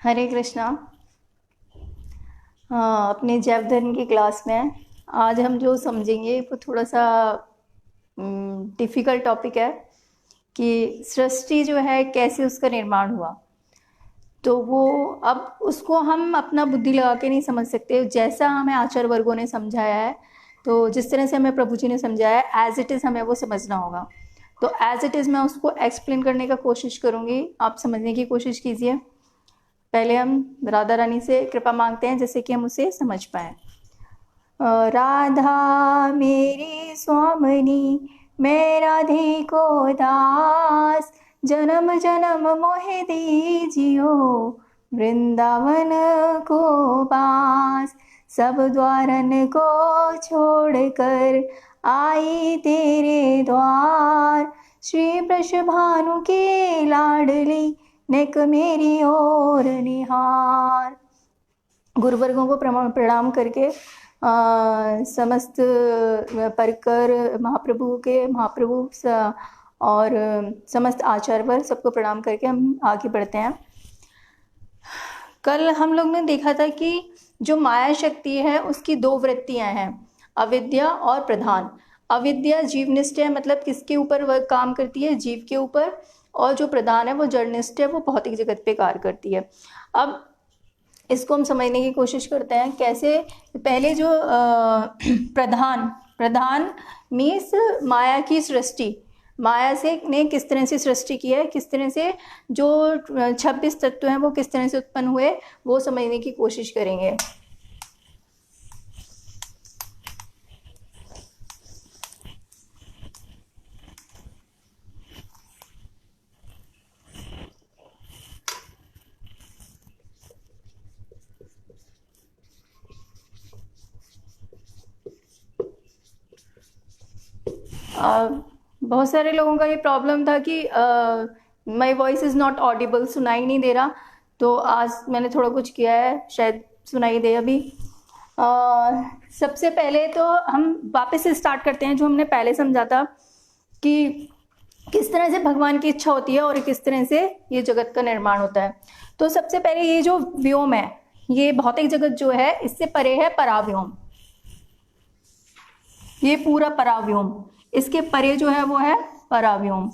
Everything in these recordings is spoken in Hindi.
हरे कृष्णा। हाँ, अपने जैव धर्म की क्लास में आज हम जो समझेंगे वो थोड़ा सा डिफ़िकल्ट टॉपिक है कि सृष्टि जो है कैसे उसका निर्माण हुआ। तो वो अब उसको हम अपना बुद्धि लगा के नहीं समझ सकते, जैसा हमें आचार्य वर्गों ने समझाया है, तो जिस तरह से हमें प्रभु जी ने समझाया है एज इट इज़ हमें वो समझना होगा। तो एज इट इज़ मैं उसको एक्सप्लेन करने का कोशिश करूँगी, आप समझने की कोशिश कीजिए। पहले हम राधा रानी से कृपा मांगते हैं जिससे कि हम उसे समझ पाएँ। राधा मेरी स्वामिनी, मैं राधे को दास, जन्म जन्म मोहे दीजियो, वृंदावन को पास। सब द्वारन को छोड़कर आई तेरे द्वार, श्री वृषभानु के लाडली, नेक मेरी ओर निहार। गुरुवर्गों को प्रणाम करके समस्त परकर महाप्रभु और समस्त आचार्य वर्ग सबको प्रणाम करके हम आगे बढ़ते हैं। कल हम लोग ने देखा था कि जो माया शक्ति है उसकी दो वृत्तियां हैं, अविद्या और प्रधान। अविद्या जीवनिष्ठ है, मतलब किसके ऊपर वह काम करती है, जीव के ऊपर, और जो प्रधान है वो जड़निष्ठ है, वो भौतिक जगत पे कार्य करती है। अब इसको हम समझने की कोशिश करते हैं कैसे। पहले जो प्रधान मीन्स माया की सृष्टि, माया से ने किस तरह से सृष्टि की है, किस तरह से जो 26 तत्व हैं वो किस तरह से उत्पन्न हुए, वो समझने की कोशिश करेंगे। बहुत सारे लोगों का ये प्रॉब्लम था कि my voice is not Audible, सुनाई नहीं दे रहा। तो आज मैंने थोड़ा कुछ किया है, शायद सुनाई दे अभी। सबसे पहले तो हम वापस से स्टार्ट करते हैं जो हमने पहले समझा था कि किस तरह से भगवान की इच्छा होती है और किस तरह से ये जगत का निर्माण होता है। तो सबसे पहले ये जो व्योम है, ये भौतिक जगत जो है, इससे परे है पराव्योम। ये पूरा पराव्योम, इसके परे जो है वो है पराव्योम।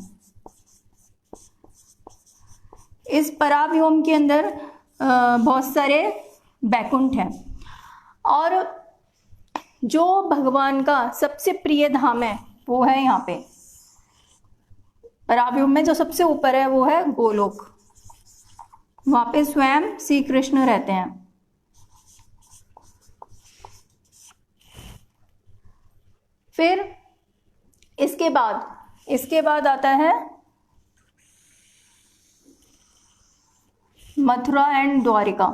इस पराव्योम के अंदर बहुत सारे बैकुंठ हैं, और जो भगवान का सबसे प्रिय धाम है वो है यहाँ पे पराव्योम में। जो सबसे ऊपर है वो है गोलोक, वहां पे स्वयं श्री कृष्ण रहते हैं। फिर इसके बाद आता है मथुरा एंड द्वारिका।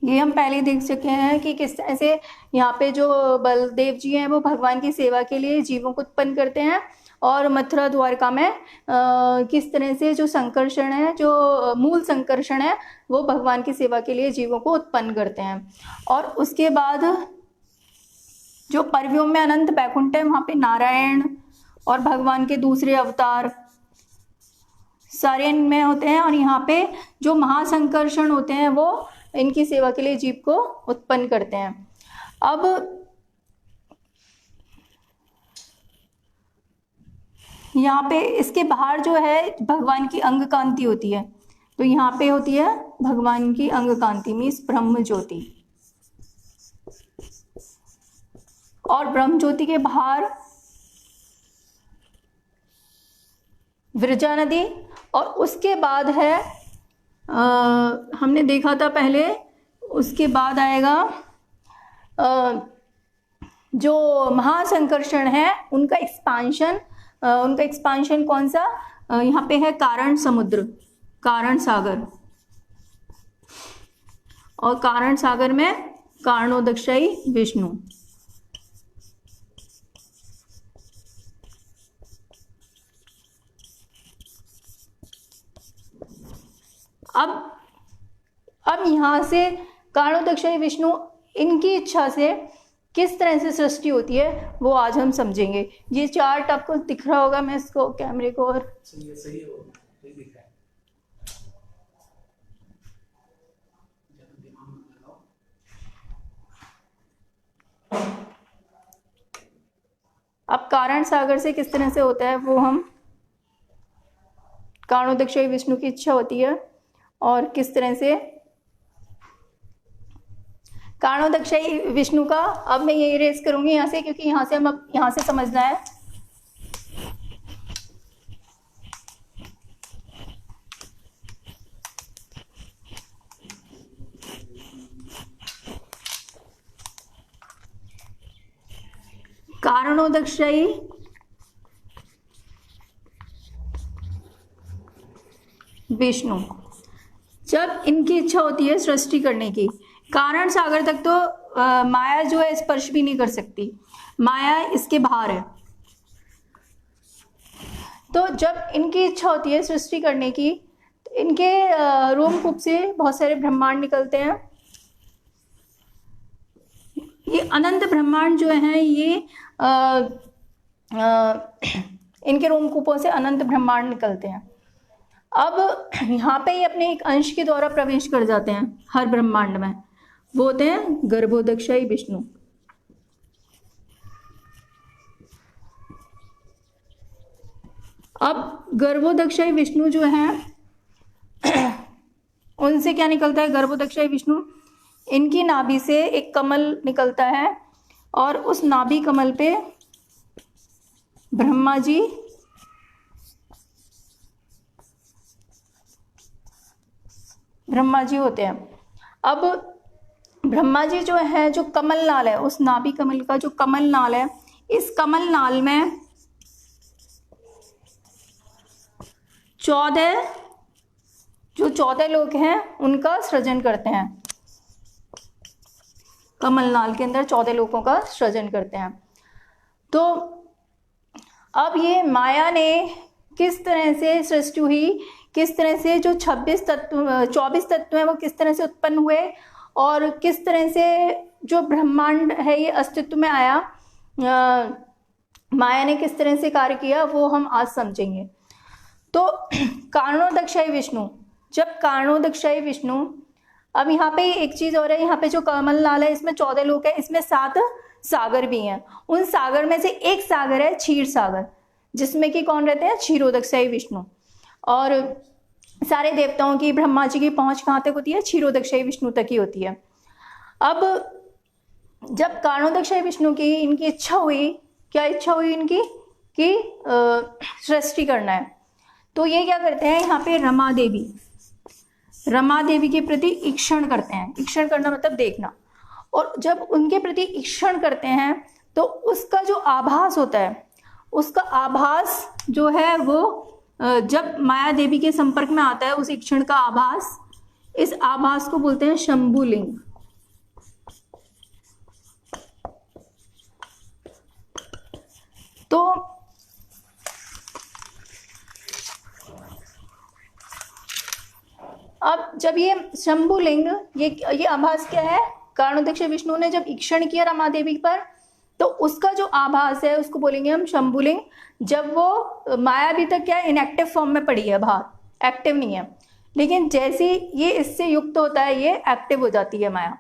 ये हम पहले देख चुके हैं कि किस तरह से यहाँ पे जो बलदेव जी हैं वो भगवान की सेवा के लिए जीवों को उत्पन्न करते हैं, और मथुरा द्वारका में किस तरह से जो संकर्षण है, जो मूल संकर्षण है, वो भगवान की सेवा के लिए जीवों को उत्पन्न करते हैं। और उसके बाद जो परव्योम में अनंत बैकुंठ है, वहाँ पे नारायण और भगवान के दूसरे अवतार सारे इनमें होते हैं, और यहाँ पे जो महासंकर्षण होते हैं वो इनकी सेवा के लिए जीव को उत्पन्न करते हैं। अब यहाँ पे इसके बाहर जो है भगवान की अंग कांति होती है, तो यहाँ पे होती है भगवान की अंग कांति मीन्स ब्रह्म ज्योति। और ब्रह्म ज्योति के बाहर विरजा नदी, और उसके बाद है हमने देखा था पहले, उसके बाद आएगा जो महासंकर्षण है उनका एक्सपांशन कौन सा, यहाँ पे है कारण समुद्र, कारण सागर। और कारण सागर में कारणोदकशाई विष्णु। अब यहाँ से कारणोदकशाई विष्णु, इनकी इच्छा से किस तरह से सृष्टि होती है वो आज हम समझेंगे। ये चार्ट आपको दिख रहा होगा, मैं इसको कैमरे को और सही है, सही दिख रहा है। ज़्यादा दिमाग मत लगाओ। अब कारण सागर से किस तरह से होता है वो हम, कारणोदकशाही विष्णु की इच्छा होती है और किस तरह से कारणोदकशाही विष्णु का, अब मैं ये इरेज करूंगी यहाँ से क्योंकि यहाँ से हम अब यहाँ से समझना है। कारणोदकशाही विष्णु, जब इनकी इच्छा होती है सृष्टि करने की, कारण सागर तक तो माया जो है स्पर्श भी नहीं कर सकती, माया इसके बाहर है। तो जब इनकी इच्छा होती है सृष्टि करने की, तो इनके रोमकूप से बहुत सारे ब्रह्मांड निकलते हैं। ये अनंत ब्रह्मांड जो हैं ये इनके रोमकूपों से अनंत ब्रह्मांड निकलते हैं। अब यहाँ पे ये अपने एक अंश के द्वारा प्रवेश कर जाते हैं हर ब्रह्मांड में, वो होते हैं गर्भोदकशाही विष्णु। अब गर्भोदकशाही विष्णु जो हैं उनसे क्या निकलता है, गर्भोदकशाही विष्णु, इनकी नाभि से एक कमल निकलता है और उस नाभि कमल पे ब्रह्मा जी होते हैं। अब ब्रह्मा जी जो है, जो कमल नाल है, उस नाभि कमल का जो कमल नाल है, इस कमल नाल में 14 लोग हैं उनका सृजन करते हैं। कमल नाल के अंदर 14 लोगों का सृजन करते हैं। तो अब ये माया ने किस तरह से सृष्टि हुई, किस तरह से जो 24 तत्व हैं वो किस तरह से उत्पन्न हुए और किस तरह से जो ब्रह्मांड है ये अस्तित्व में आया, माया ने किस तरह से कार्य किया, वो हम आज समझेंगे। तो कारणोदकशाही विष्णु, जब कारणोदकशाही विष्णु, अब यहाँ पे एक चीज और है, यहाँ पे जो कमल नाल है इसमें 14 लोग हैं, इसमें 7 सागर भी हैं। उन सागर में से एक सागर है क्षीर सागर, जिसमें कि कौन रहते हैं, क्षीरोदकशाही विष्णु। और सारे देवताओं की, ब्रह्मा जी की पहुंच कहाँ तक होती है, क्षीरोदकशाही विष्णु तक ही होती है। अब जब कारणोदकशाही विष्णु की इनकी इच्छा हुई, क्या इच्छा हुई इनकी कि सृष्टि करना है, तो ये क्या करते हैं, यहाँ पे रमा देवी के प्रति ईक्षण करते हैं। ईक्षण करना मतलब देखना, और जब उनके प्रति ईक्षण करते हैं तो उसका जो आभास होता है, उसका आभास जो है वो जब माया देवी के संपर्क में आता है, उस ईक्षण का आभास, इस आभास को बोलते हैं शंभुलिंग। तो अब जब ये शंभुलिंग, ये आभास क्या है, कारणोदकशाही विष्णु ने जब ईक्षण किया रमा देवी पर, तो उसका जो आभास है उसको बोलेंगे हम शंभुलिंग। जब वो माया अभी तक क्या है, इनएक्टिव फॉर्म में पड़ी है बाहर, एक्टिव नहीं है, लेकिन जैसे ये इससे युक्त होता है ये एक्टिव हो जाती है माया।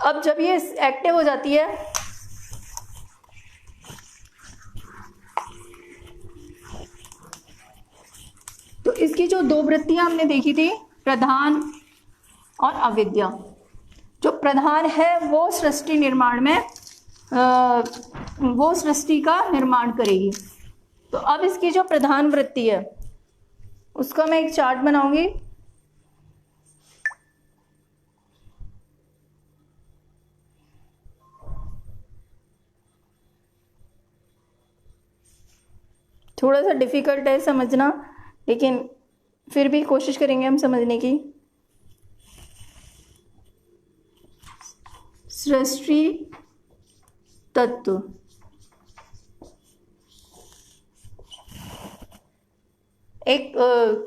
अब जब ये एक्टिव हो जाती है तो इसकी जो 2 वृत्तियां हमने देखी थी, प्रधान और अविद्या। जो प्रधान है वो सृष्टि निर्माण में वो सृष्टि का निर्माण करेगी। तो अब इसकी जो प्रधान वृत्ति है उसका मैं एक चार्ट बनाऊंगी। थोड़ा सा डिफिकल्ट है समझना, लेकिन फिर भी कोशिश करेंगे हम समझने की। सृष्टि तत्व,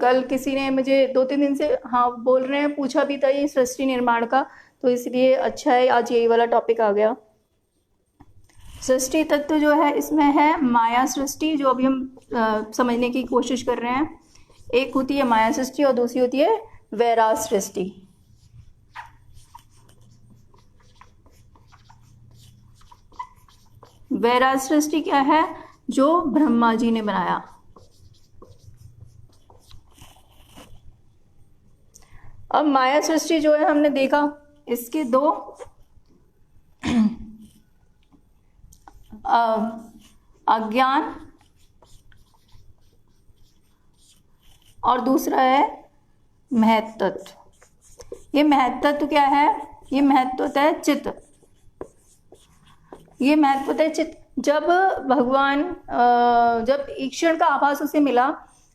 कल किसी ने मुझे 2-3 दिन से बोल रहे हैं, पूछा भी था ये सृष्टि निर्माण का, तो इसलिए अच्छा है आज यही वाला टॉपिक आ गया। सृष्टि तत्व जो है इसमें है माया सृष्टि, जो अभी हम समझने की कोशिश कर रहे हैं। एक होती है माया सृष्टि और दूसरी होती है वैराग सृष्टि। वैराग सृष्टि क्या है? जो ब्रह्मा जी ने बनाया। अब माया सृष्टि जो है हमने देखा, इसके दो अज्ञान और दूसरा है महत्तत्व। ये महत्तत्व क्या है? ये महत्तत्व है चित्त। ये महत्वतः चित्त। जब भगवान जब ईक्षण का आभास उसे मिला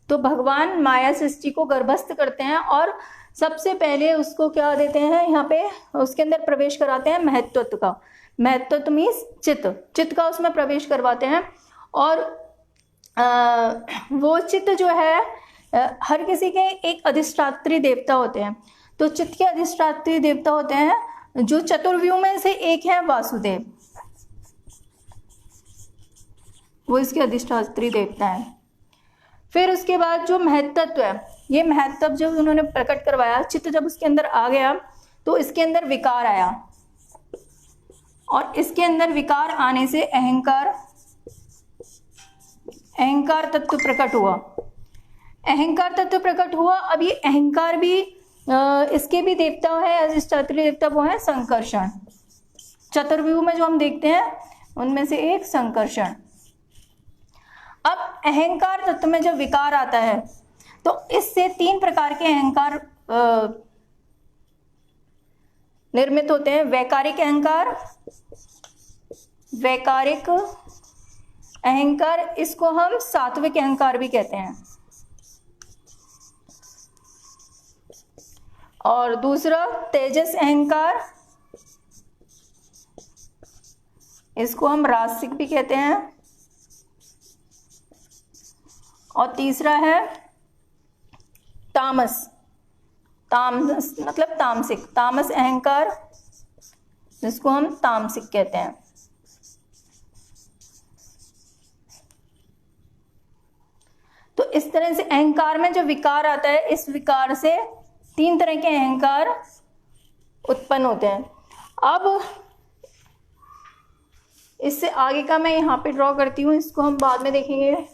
तो भगवान माया सृष्टि को गर्भस्थ करते हैं और सबसे पहले उसको क्या देते हैं, यहाँ पे उसके अंदर प्रवेश कराते हैं महत्वत्व का। महत्वत्व मीन्स चित्त का उसमें प्रवेश करवाते हैं। और वो चित्त जो है हर किसी के एक अधिष्ठात्री देवता होते हैं। तो चित्त के अधिष्ठात्री देवता होते हैं जो चतुर्व्यूह में से एक है वासुदेव, वो इसके अधिष्ठात्री देवता है। फिर उसके बाद जो महत्तत्व है, ये महत्तत्व जो उन्होंने प्रकट करवाया, चित्त जब उसके अंदर आ गया तो इसके अंदर विकार आया और इसके अंदर विकार आने से अहंकार तत्व प्रकट हुआ। अहंकार तत्व प्रकट हुआ। अब ये अहंकार भी इसके भी देवता है, अधिष्ठात्री देवता वो है संकर्षण। चतुर्व्यूह में जो हम देखते हैं उनमें से एक संकर्षण। अब अहंकार तत्व में जब विकार आता है तो इससे तीन प्रकार के अहंकार निर्मित होते हैं। वैकारिक अहंकार, इसको हम सात्विक अहंकार भी कहते हैं। और दूसरा तेजस अहंकार, इसको हम रासिक भी कहते हैं। और तीसरा है तामस मतलब तामस अहंकार, जिसको हम तामसिक कहते हैं। तो इस तरह से अहंकार में जो विकार आता है, इस विकार से तीन तरह के अहंकार उत्पन्न होते हैं। अब इससे आगे का मैं यहाँ पे ड्रॉ करती हूँ, इसको हम बाद में देखेंगे।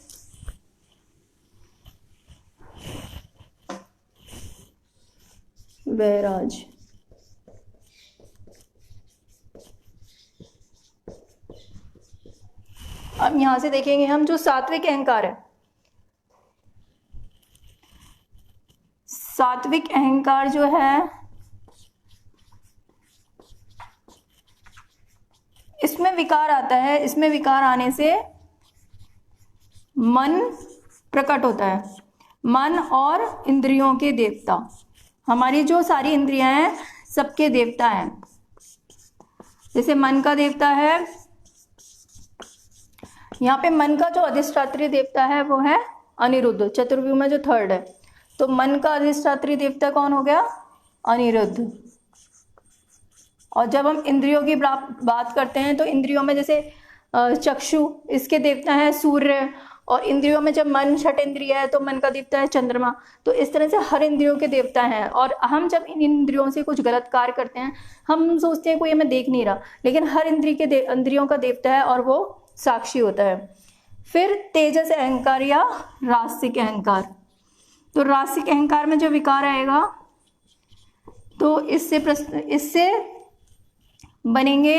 वैराज, अब यहां से देखेंगे हम जो सात्विक अहंकार है। सात्विक अहंकार जो है इसमें विकार आता है। इसमें विकार आने से मन प्रकट होता है। मन और इंद्रियों के देवता, हमारी जो सारी इंद्रियां हैं सबके देवता हैं। जैसे मन का देवता है, यहाँ पे मन का जो अधिष्ठात्री देवता है वो है अनिरुद्ध, चतुर्व्यूह में जो थर्ड है। तो मन का अधिष्ठात्री देवता कौन हो गया? अनिरुद्ध। और जब हम इंद्रियों की बात करते हैं तो इंद्रियों में जैसे चक्षु, इसके देवता है सूर्य। और इंद्रियों में जब मन छठ इंद्रिय है तो मन का देवता है चंद्रमा। तो इस तरह से हर इंद्रियों के देवता हैं। और हम जब इन इंद्रियों से कुछ गलत कार्य करते हैं, हम सोचते हैं कोई हमें देख नहीं रहा, लेकिन हर इंद्रियों का देवता है और वो साक्षी होता है। फिर तेजस अहंकार या रासिक अहंकार। तो रासिक अहंकार में जो विकार आएगा तो इससे बनेंगे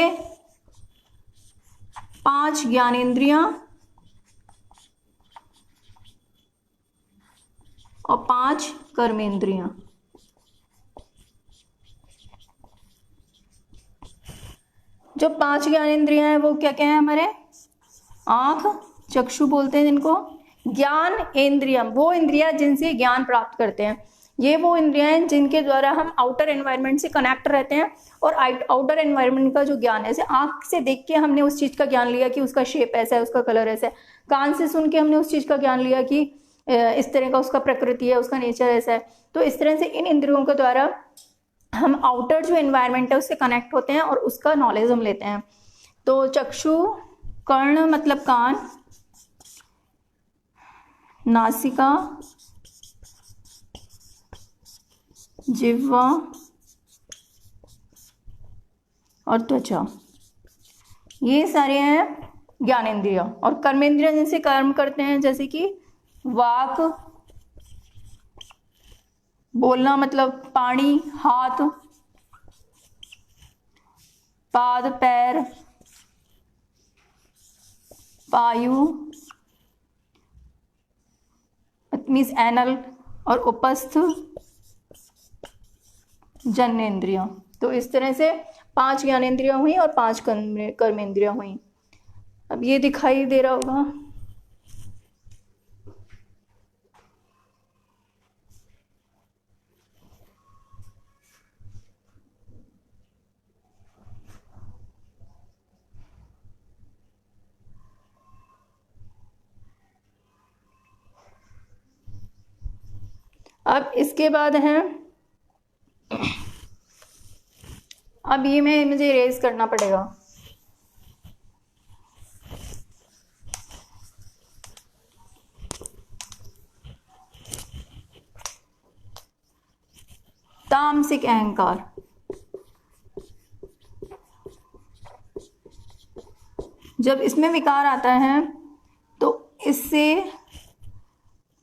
5 ज्ञानेंद्रियां और 5 कर्मेंद्रियां। जो 5 ज्ञानेंद्रियां हैं वो क्या क्या है हमारे? आंख, चक्षु बोलते हैं जिनको। ज्ञान इंद्रियम, वो इंद्रियां जिनसे ज्ञान प्राप्त करते हैं। ये वो इंद्रियां हैं जिनके द्वारा हम आउटर एनवायरनमेंट से कनेक्ट रहते हैं। और आउटर एनवायरनमेंट का जो ज्ञान है, जैसे आंख से देख के हमने उस चीज का ज्ञान लिया कि उसका शेप ऐसा है, उसका कलर ऐसा है। कान से सुन के हमने उस चीज का ज्ञान लिया कि इस तरह का उसका प्रकृति है, उसका नेचर ऐसा है। तो इस तरह से इन इंद्रियों के द्वारा हम आउटर जो एनवायरनमेंट है उससे कनेक्ट होते हैं और उसका नॉलेज हम लेते हैं। तो चक्षु कर्ण मतलब कान, नासिका, जिह्वा और त्वचा, ये सारे हैं ज्ञानेंद्रिय। और कर्मेंद्रिय जिनसे कर्म करते हैं, जैसे कि वाक, बोलना मतलब पानी, हाथ, पाद, पैर, पायु मीन्स एनल, और उपस्थ जन्नेन्द्रिय। तो इस तरह से 5 ज्ञानेंद्रियां हुई और 5 कर्मेंद्रियां हुई। अब ये दिखाई दे रहा होगा, अब इसके बाद है, अब ये मुझे इरेज करना पड़ेगा। तामसिक अहंकार, जब इसमें विकार आता है तो इससे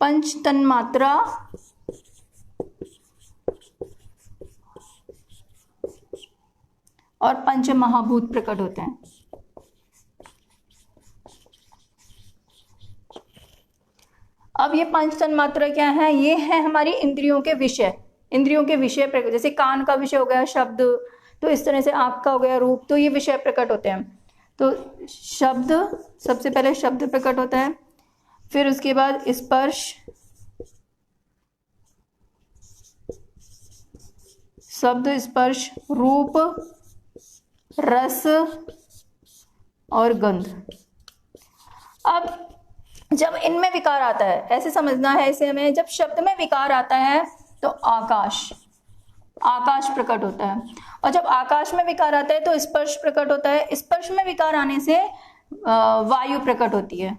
पंच तन्मात्रा और पंच महाभूत प्रकट होते हैं। अब ये पंच तन्मात्रा क्या है? ये है हमारी इंद्रियों के विषय, इंद्रियों के विषय प्रकट। जैसे कान का विषय हो गया शब्द, तो इस तरह से आँख का हो गया रूप, तो ये विषय प्रकट होते हैं। तो शब्द, सबसे पहले शब्द प्रकट होता है, फिर उसके बाद स्पर्श, शब्द, स्पर्श, रूप, रस और गंध। अब जब इनमें विकार आता है, ऐसे समझना है इसे हमें, जब शब्द में विकार आता है तो आकाश, आकाश प्रकट होता है। और जब आकाश में विकार आता है तो स्पर्श प्रकट होता है। स्पर्श में विकार आने से वायु प्रकट होती है,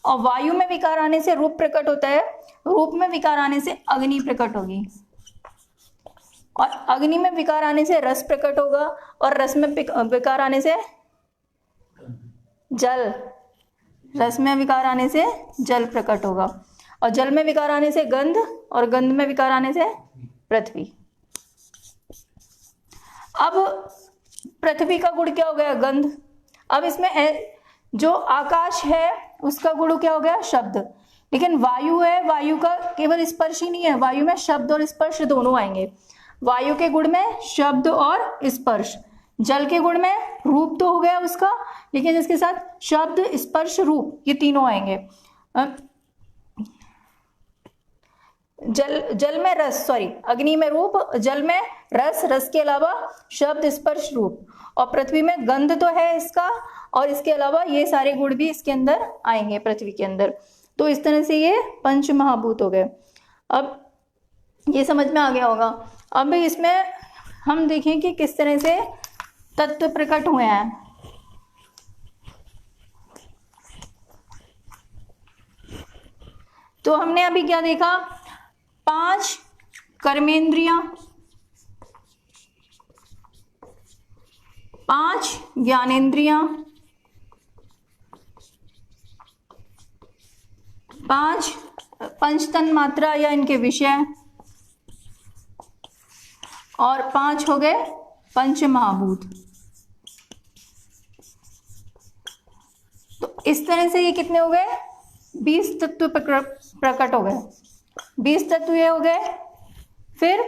और वायु में विकार आने से रूप प्रकट होता है। रूप में विकार आने से अग्नि प्रकट होगी, और अग्नि में विकार आने से रस प्रकट होगा, और रस में विकार आने से जल, रस में विकार आने से जल प्रकट होगा, और जल में विकार आने से गंध, और गंध में विकार आने से पृथ्वी। अब पृथ्वी का गुण क्या हो गया? गंध। अब इसमें जो आकाश है उसका गुण क्या हो गया? शब्द। लेकिन वायु है, वायु का केवल स्पर्श ही नहीं है, वायु में शब्द और स्पर्श दोनों आएंगे। वायु के गुण में शब्द और स्पर्श, जल के गुण में रूप तो हो गया उसका, लेकिन इसके साथ शब्द, स्पर्श, रूप, ये तीनों आएंगे। जल में रस, सॉरी, अग्नि में रूप, जल में रस, रस के अलावा शब्द, स्पर्श, रूप, और पृथ्वी में गंध तो है इसका, और इसके अलावा ये सारे गुण भी इसके अंदर आएंगे पृथ्वी के अंदर। तो इस तरह से ये पंच महाभूत हो गए। अब ये समझ में आ गया होगा। अब इसमें हम देखें कि किस तरह से तत्व प्रकट हुए हैं। तो हमने अभी क्या देखा? 5 कर्मेंद्रियां, 5 ज्ञानेंद्रियां, 5 पंच तन्मात्रा या इनके विषय, और 5 हो गए पंच महाभूत। तो इस तरह से ये कितने हो गए? 20 तत्व प्रकट हो गए। 20 तत्व ये हो गए। फिर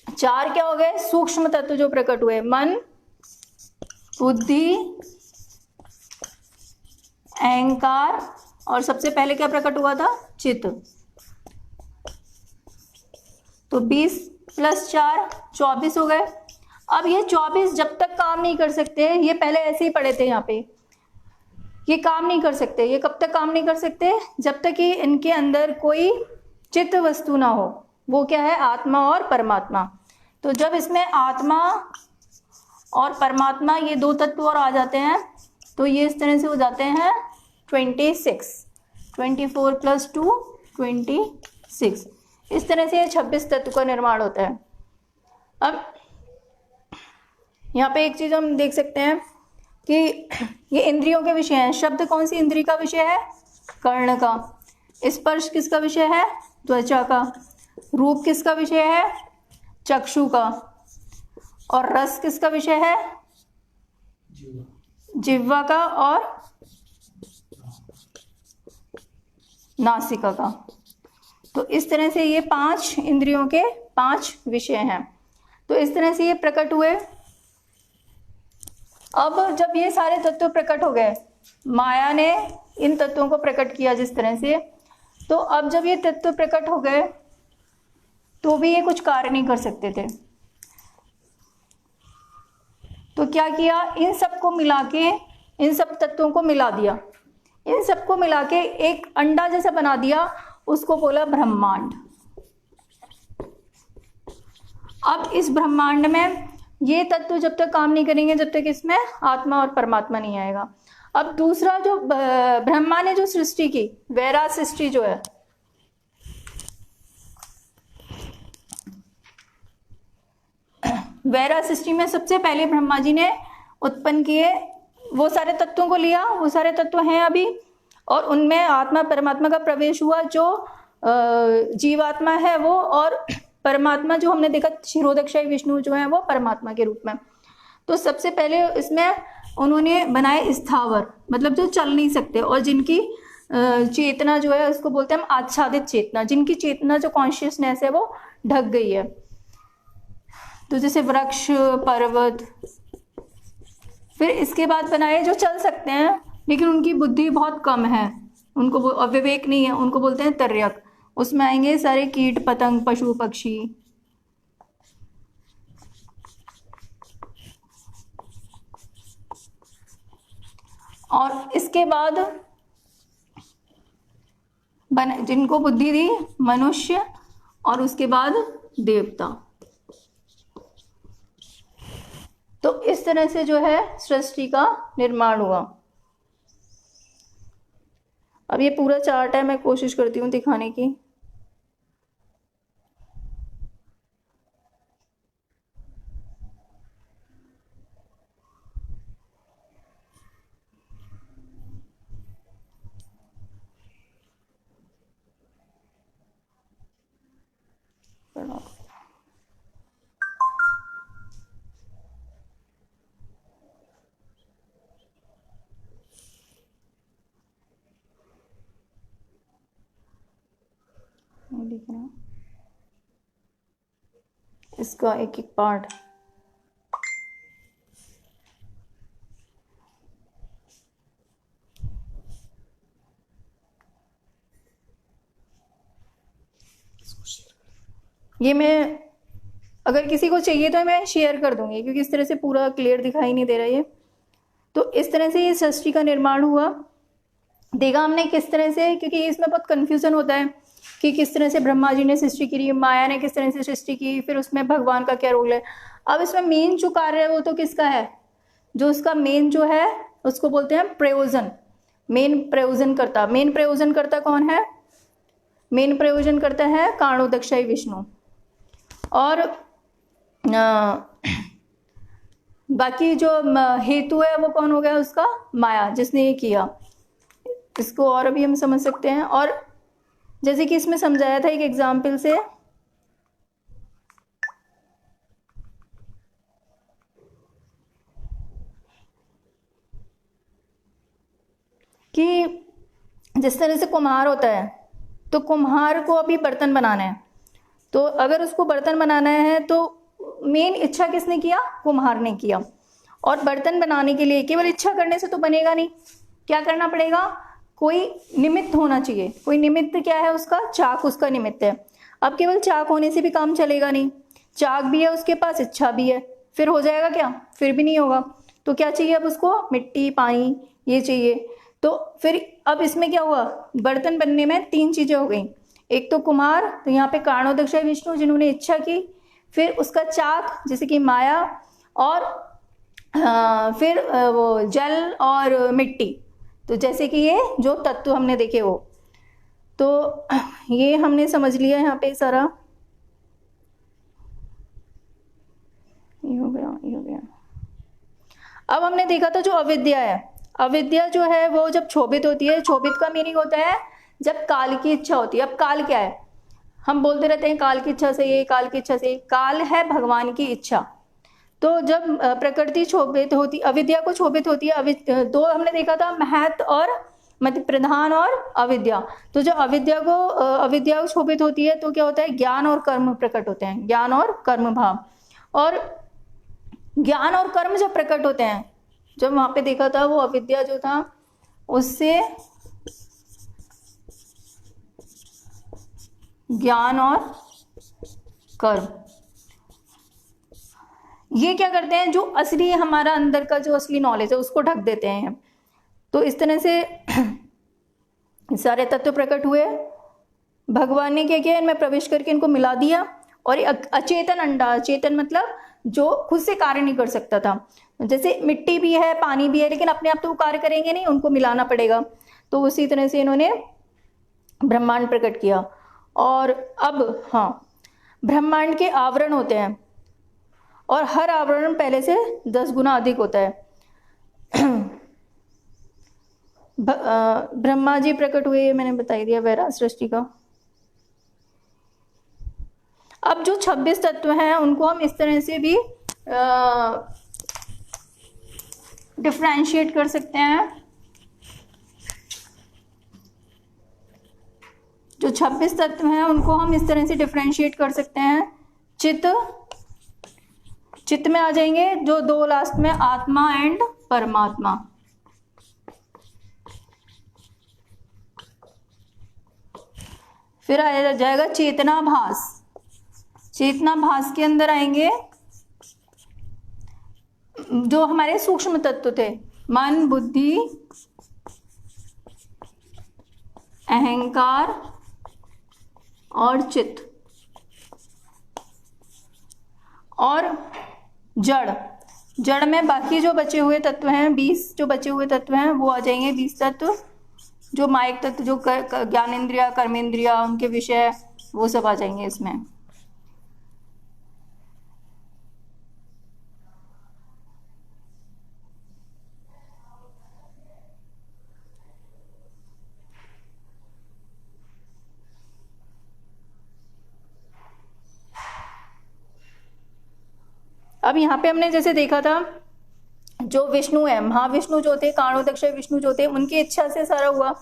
4 क्या हो गए? सूक्ष्म तत्व जो प्रकट हुए, मन, बुद्धि, अहंकार, और सबसे पहले क्या प्रकट हुआ था? चित्त। तो 20 + 4 24 हो गए। अब ये 24 जब तक काम नहीं कर सकते, ये पहले ऐसे ही पढ़े थे यहाँ पे, ये काम नहीं कर सकते। ये कब तक काम नहीं कर सकते? जब तक कि इनके अंदर कोई चित्त वस्तु ना हो। वो क्या है? आत्मा और परमात्मा। तो जब इसमें आत्मा और परमात्मा, ये 2 तत्व और आ जाते हैं, तो ये इस तरह से हो जाते हैं 26, 24 + 2 26। इस तरह से 26 तत्व का निर्माण होता है। अब यहाँ पे एक चीज हम देख सकते हैं कि ये इंद्रियों के विषय हैं। शब्द कौन सी इंद्री का विषय है? कर्ण का। स्पर्श किसका विषय है? त्वचा का। रूप किसका विषय है? चक्षु का। और रस किसका विषय है? जिह्वा का और नासिका का। तो इस तरह से ये 5 इंद्रियों के 5 विषय हैं। तो इस तरह से ये प्रकट हुए। अब जब ये सारे तत्व प्रकट हो गए, माया ने इन तत्वों को प्रकट किया जिस तरह से, तो अब जब ये तत्व प्रकट हो गए तो भी ये कुछ कार्य नहीं कर सकते थे। तो क्या किया? इन सबको मिला के, इन सब तत्वों को मिला दिया, इन सबको मिला के एक अंडा जैसा बना दिया, उसको बोला ब्रह्मांड। अब इस ब्रह्मांड में ये तत्व जब तक काम नहीं करेंगे, जब तक इसमें आत्मा और परमात्मा नहीं आएगा। अब दूसरा जो ब्रह्मा ने जो सृष्टि की, वैरा सृष्टि जो है, वैरा सृष्टि में सबसे पहले ब्रह्मा जी ने उत्पन्न किए, वो सारे तत्वों को लिया, वो सारे तत्व हैं अभी, और उनमें आत्मा परमात्मा का प्रवेश हुआ। जो जीवात्मा है वो, और परमात्मा जो हमने देखा क्षीरोदक्षाई विष्णु जो है वो परमात्मा के रूप में। तो सबसे पहले इसमें उन्होंने बनाए स्थावर, मतलब जो चल नहीं सकते और जिनकी चेतना जो है उसको बोलते हैं हम आच्छादित चेतना, जिनकी चेतना जो कॉन्शियसनेस है वो ढक गई है। तो जैसे वृक्ष, पर्वत। फिर इसके बाद बनाए जो चल सकते हैं लेकिन उनकी बुद्धि बहुत कम है, उनको विवेक नहीं है, उनको बोलते हैं तर्यक। उसमें आएंगे सारे कीट, पतंग, पशु, पक्षी। और इसके बाद जिनको बुद्धि दी मनुष्य, और उसके बाद देवता। तो इस तरह से जो है सृष्टि का निर्माण हुआ। अब ये पूरा चार्ट है, मैं कोशिश करती हूँ दिखाने की। दिखना इसका एक एक पार्ट। ये मैं अगर किसी को चाहिए तो मैं शेयर कर दूंगी, क्योंकि इस तरह से पूरा क्लियर दिखाई नहीं दे रहा है। तो इस तरह से ये सृष्टि का निर्माण हुआ। देखा हमने किस तरह से, क्योंकि इसमें बहुत कंफ्यूजन होता है कि किस तरह से ब्रह्मा जी ने सृष्टि की, माया ने किस तरह से सृष्टि की, फिर उसमें भगवान का क्या रोल है। अब इसमें मेन जो कार्य है वो तो किसका है? जो उसका मेन जो है उसको बोलते हैं प्रयोजन। मेन प्रयोजन करता, मेन प्रयोजन करता कौन है? मेन प्रयोजन करता है कारणोदक्षाई विष्णु। और बाकी जो हेतु है वो कौन हो गया उसका? माया, जिसने ये किया। इसको और अभी हम समझ सकते हैं। और जैसे कि इसमें समझाया था एक एग्जाम्पल से कि जिस तरह से कुम्हार होता है, तो कुम्हार को अभी बर्तन बनाना है, तो अगर उसको बर्तन बनाना है तो मेन इच्छा किसने किया? कुम्हार ने किया। और बर्तन बनाने के लिए केवल इच्छा करने से तो बनेगा नहीं, क्या करना पड़ेगा? कोई निमित्त होना चाहिए। कोई निमित्त क्या है उसका? चाक उसका निमित्त है। अब केवल चाक होने से भी काम चलेगा नहीं, चाक भी है उसके पास, इच्छा भी है, फिर हो जाएगा क्या? फिर भी नहीं होगा। तो क्या चाहिए अब उसको? मिट्टी, पानी, ये चाहिए। तो फिर अब इसमें क्या हुआ? बर्तन बनने में 3 चीजें हो गई। एक तो कुम्हार, तो यहाँ पे कारणोदक्षाई विष्णु जिन्होंने इच्छा की, फिर उसका चाक जैसे कि माया, और फिर वो जल और मिट्टी, तो जैसे कि ये जो तत्व हमने देखे वो, तो ये हमने समझ लिया यहाँ पे सारा। ये हो गया, ये हो गया। अब हमने देखा था जो अविद्या है, अविद्या जो है वो जब क्षोभित होती है, क्षोभित का मीनिंग होता है जब काल की इच्छा होती है। अब काल क्या है, हम बोलते रहते हैं काल की इच्छा से ये, काल की इच्छा से ये, काल है भगवान की इच्छा। तो जब प्रकृति क्षोभित होती, अविद्या को क्षोभित होती है, दो हमने देखा था, महत और मत प्रधान और अविद्या। तो जब अविद्या क्षोभित होती है तो क्या होता है, ज्ञान और कर्म प्रकट होते हैं, ज्ञान और कर्म भाव। और ज्ञान और कर्म जब प्रकट होते हैं, जब वहां पे देखा था वो अविद्या जो था उससे ज्ञान और कर्म, ये क्या करते हैं, जो असली हमारा अंदर का जो असली नॉलेज है उसको ढक देते हैं। तो इस तरह से सारे तत्व प्रकट हुए, भगवान ने क्या किया, इनमें प्रवेश करके इनको मिला दिया। और अचेतन अंडा, चेतन मतलब जो खुद से कार्य नहीं कर सकता था, जैसे मिट्टी भी है, पानी भी है, लेकिन अपने आप तो वो कार्य करेंगे नहीं, उनको मिलाना पड़ेगा। तो उसी तरह से इन्होंने ब्रह्मांड प्रकट किया। और अब हाँ, ब्रह्मांड के आवरण होते हैं और हर आवरण पहले से 10 गुना अधिक होता है। ब्रह्मा जी प्रकट हुए, ये मैंने बता दिया, वैराग सृष्टि का। अब जो 26 तत्व हैं उनको हम इस तरह से भी डिफरेंशिएट कर सकते हैं। जो 26 तत्व हैं उनको हम इस तरह से डिफरेंशिएट कर सकते हैं। चित्त में आ जाएंगे जो दो लास्ट में, आत्मा एंड परमात्मा। फिर आ जाएगा चेतनाभास, चेतनाभास के अंदर आएंगे जो हमारे सूक्ष्म तत्व थे, मन, बुद्धि, अहंकार और चित्त। और जड़ में बाकी जो बचे हुए तत्व हैं, 20 जो बचे हुए तत्व हैं वो आ जाएंगे, 20 तत्व जो माइक तत्व, जो ज्ञानेंद्रिया, कर्मेंद्रिया, उनके विषय, वो सब आ जाएंगे इसमें। अब यहाँ पे हमने जैसे देखा था, जो विष्णु है, महाविष्णु जो थे, कारणोदक विष्णु जो थे, उनकी इच्छा से सारा हुआ।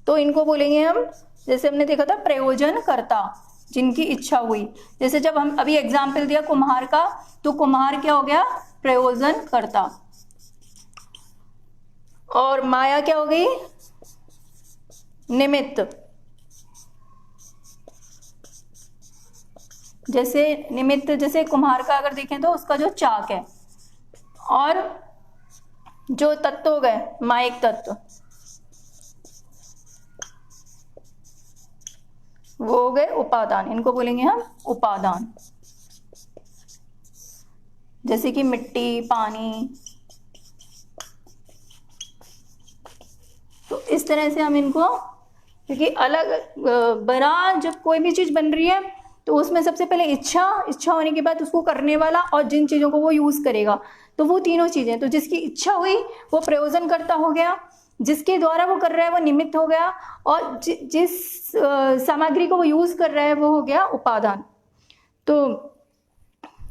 तो इनको बोलेंगे हम, जैसे हमने देखा था, प्रयोजन कर्ता, जिनकी इच्छा हुई। जैसे जब हम अभी एग्जाम्पल दिया कुम्हार का, तो कुम्हार क्या हो गया, प्रयोजन कर्ता। और माया क्या हो गई, निमित्त। जैसे निमित्त, जैसे कुम्हार का अगर देखें तो उसका जो चाक है, और जो तत्व हो गए माइक तत्व, वो हो गए उपादान, इनको बोलेंगे हम उपादान। जैसे कि मिट्टी, पानी। तो इस तरह से हम इनको, क्योंकि अलग बना, जब कोई भी चीज बन रही है तो उसमें सबसे पहले इच्छा होने के बाद उसको करने वाला और जिन चीजों को वो यूज करेगा, तो वो तीनों चीजें। तो जिसकी इच्छा हुई वो प्रयोजन कर्ता हो गया, जिसके द्वारा वो कर रहा है वो निमित्त हो गया, और जिस सामग्री को वो यूज कर रहा है वो हो गया उपादान। तो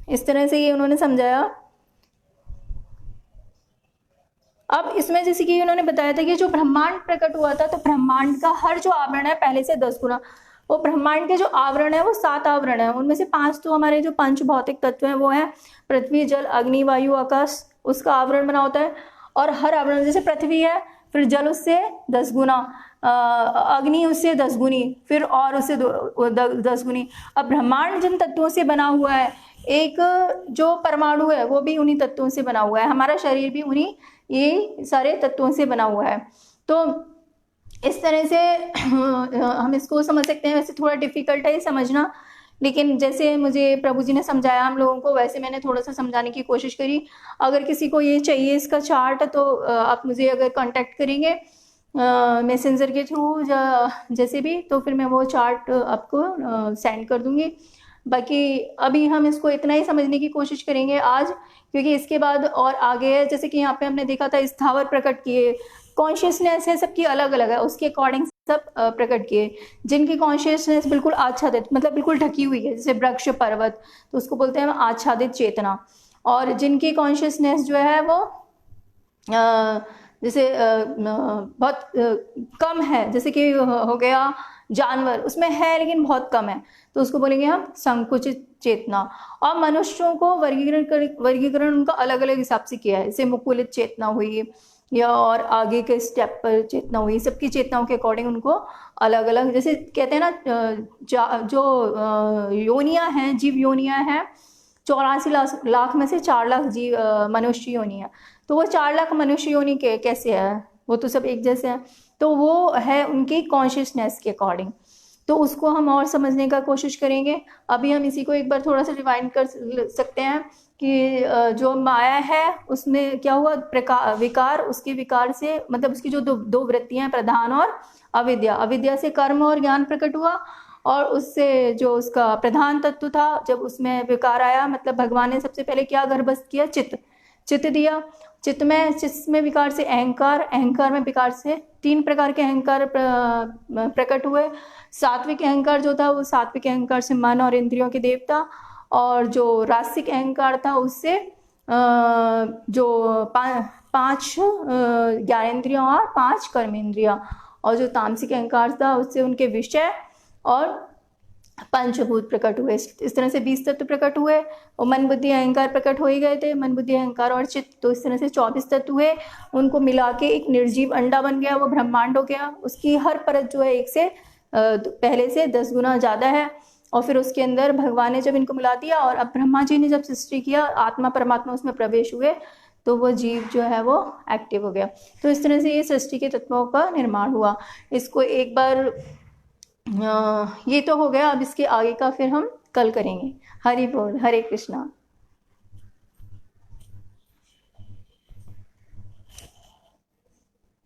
इस तरह से ये उन्होंने समझाया। अब इसमें जैसे कि उन्होंने बताया था कि जो ब्रह्मांड प्रकट हुआ था, तो ब्रह्मांड का हर जो आवरण है पहले से 10 गुना, वो ब्रह्मांड के जो आवरण है वो 7 आवरण है, उनमें से 5 तो हमारे जो पंच भौतिक तत्व हैं वो है पृथ्वी, जल, अग्नि, वायु, आकाश, उसका आवरण बना होता है। और हर आवरण, जैसे पृथ्वी है, फिर जल उससे 10 गुना, अग्नि उससे 10 गुनी, फिर और उससे 10 गुनी। अब ब्रह्मांड जिन तत्वों से बना हुआ है, एक जो परमाणु है वो भी उन्हीं तत्वों से बना हुआ है, हमारा शरीर भी उन्हीं ये सारे तत्वों से बना हुआ है। तो इस तरह से हम इसको समझ सकते हैं। वैसे थोड़ा डिफिकल्ट है समझना, लेकिन जैसे मुझे प्रभु जी ने समझाया हम लोगों को, वैसे मैंने थोड़ा सा समझाने की कोशिश करी। अगर किसी को ये चाहिए इसका चार्ट, तो आप मुझे अगर कांटेक्ट करेंगे मैसेंजर के थ्रू जैसे भी, तो फिर मैं वो चार्ट आपको सेंड कर दूंगी। बाकी अभी हम इसको इतना ही समझने की कोशिश करेंगे आज, क्योंकि इसके बाद और आगे है। जैसे कि यहाँ पे हमने देखा था स्थावर प्रकट किए, कॉन्शियसनेस है सबकी अलग अलग है, उसके अकॉर्डिंग सब प्रकट किए। जिनकी कॉन्शियसनेस बिल्कुल आच्छादित, मतलब बिल्कुल ढकी हुई है, जैसे वृक्ष पर्वत, तो उसको बोलते हैं हम आच्छादित चेतना। और जिनकी कॉन्शियसनेस जो है वो जैसे बहुत कम है, जैसे कि हो गया जानवर, उसमें है लेकिन बहुत कम है, तो उसको बोलेंगे हम संकुचित चेतना। और मनुष्यों को वर्गीकरण उनका अलग अलग हिसाब से किया है, जैसे मुकुलित चेतना हुई या और आगे के स्टेप पर चेतना हुई, सबकी चेतनाओं के अकॉर्डिंग उनको अलग अलग, जैसे कहते हैं ना जो योनियां हैं, जीव योनियां हैं, 84 लाख में से 4 लाख जीव मनुष्य योनि है। तो वो 4 लाख मनुष्य योनि के कैसे है, वो तो सब एक जैसे हैं, तो वो है उनकी कॉन्शियसनेस के अकॉर्डिंग। तो उसको हम और समझने का कोशिश करेंगे। अभी हम इसी को एक बार थोड़ा सा रिवाइंड कर सकते हैं कि जो माया है उसमें क्या हुआ, विकार, उसके विकार से मतलब उसकी जो दो वृत्तियां हैं, प्रधान और अविद्या, अविद्या से कर्म और ज्ञान प्रकट हुआ, और उससे जो उसका प्रधान तत्व था, जब उसमें विकार आया, मतलब भगवान ने सबसे पहले क्या गर्भस्थ किया, चित्त दिया। चित्त में विकार से अहंकार, अहंकार में विकार से 3 प्रकार के अहंकार प्रकट हुए। सात्विक अहंकार जो था, वो सात्विक अहंकार से मन और इंद्रियों के देवता, और जो रासिक अहंकार था उससे जो 5 ज्ञानेंद्रियों और 5 कर्मेंद्रियां, और जो तामसिक अहंकार था उससे उनके विषय और पंचभूत प्रकट हुए। इस तरह से 20 तत्व प्रकट हुए, और मन बुद्धि अहंकार प्रकट हो ही गए थे, मन बुद्धि अहंकार और चित्त, तो इस तरह से 24 तत्व हुए। उनको मिला के एक निर्जीव अंडा बन गया, वो ब्रह्मांड हो गया। उसकी हर परत जो है एक से पहले से 10 गुना ज़्यादा है। और फिर उसके अंदर भगवान ने जब इनको मिला दिया, और अब ब्रह्मा जी ने जब सृष्टि किया, आत्मा परमात्मा उसमें प्रवेश हुए, तो वो जीव जो है वो एक्टिव हो गया। तो इस तरह से ये सृष्टि के तत्वों का निर्माण हुआ। इसको एक बार ये तो हो गया, अब इसके आगे का फिर हम कल करेंगे। हरि बोल, हरे कृष्णा।